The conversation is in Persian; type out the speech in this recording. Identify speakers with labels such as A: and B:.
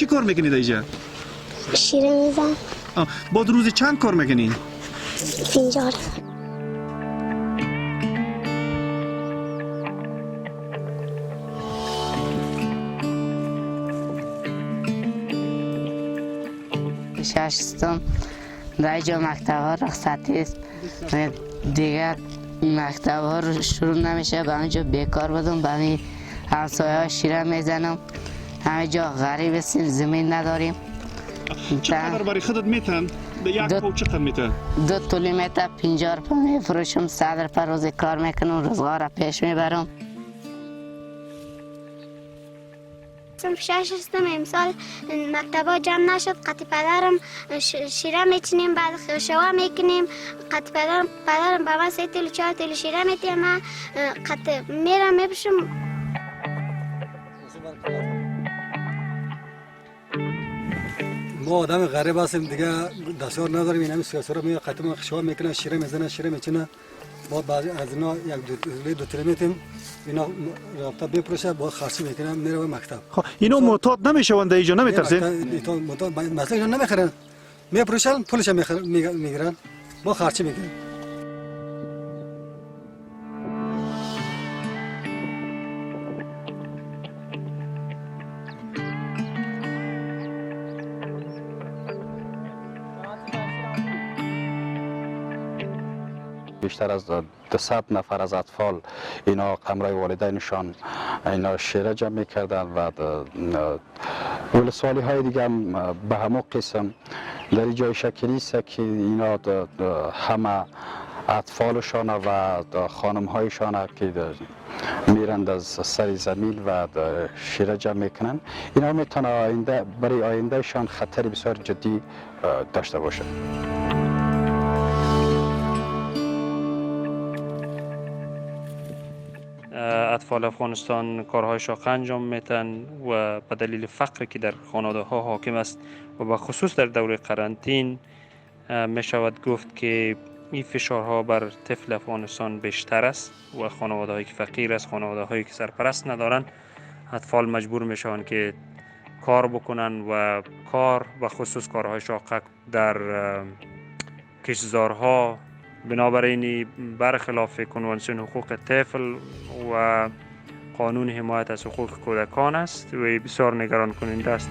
A: کار میکنید اینجا؟
B: شیره میزن.
A: با روزی چند کار میکنین؟
B: 50.
C: ششم در جا مکتب ها رخصتی است دیگر مکتب ها رو شروع نمیشه به اونجا بیکار بودم به همین همسایه ها شیره میزنم همه جا غریب هستیم زمین نداریم
A: چقدر برای خودت میتن؟ به یک پاو چقدر میتن؟
C: 2 طولی میتن 50 روپا میفروشم 100 روپا روزی کار میکنم روزگار را پیش میبرم.
B: صنف 6 هستم امسال مکتبا جمع نشد قطع پدرم شیره میچینیم بعد خوشوا میکنیم قطع پدرم به من 3 تیل 4 تیل شیره میتیم من قطع میرم میبشم.
D: ما آدم غریب هستیم دیگه دستیار نداریم این همین سیاسی رو میاد قطع خوشوا میکنه شیره میزنه شیره میچینه ما بعضی از اینا یک دو تیل میتیم اینا رابطه بپروشه با خرچی میکنه میره به مکتب.
A: خب اینا معتاد نمیشوند اینجا نمیترسین؟
D: مثلا اینا نمیخرن میپروشن پولش میگیرن ما خرچی میکنیم.
E: بیشتر از 200 نفر از اطفال اینا قمرای والدینشان اینا شیره جمع میکردن و ولسوالی های دیگه هم به همون قسم در جای شکلی است که اینا همه اطفالشان و خانم هایشان که میرند از سر زمین و شیره جمع میکنن اینا میتونه آینده برای آیندهشان خطر بسیار جدی داشته باشه.
F: اطفال افغانستان کارهای شاق انجام میتن و به دلیل فقری که در خانواده ها حاکم است و به خصوص در دوره قرنطین می شود گفت که این فشارها بر طفل افغانستان بیشتر است و خانواده هایی که فقیر است خانواده هایی که سرپرست ندارن اطفال مجبور می شوند که کار بکنن و کار و خصوص کارهای شاق در کشتزارها بنابراین برخلاف کنوانسیون حقوق طفل و قانون حمایت از حقوق کودکان است و بسیار نگران کننده است.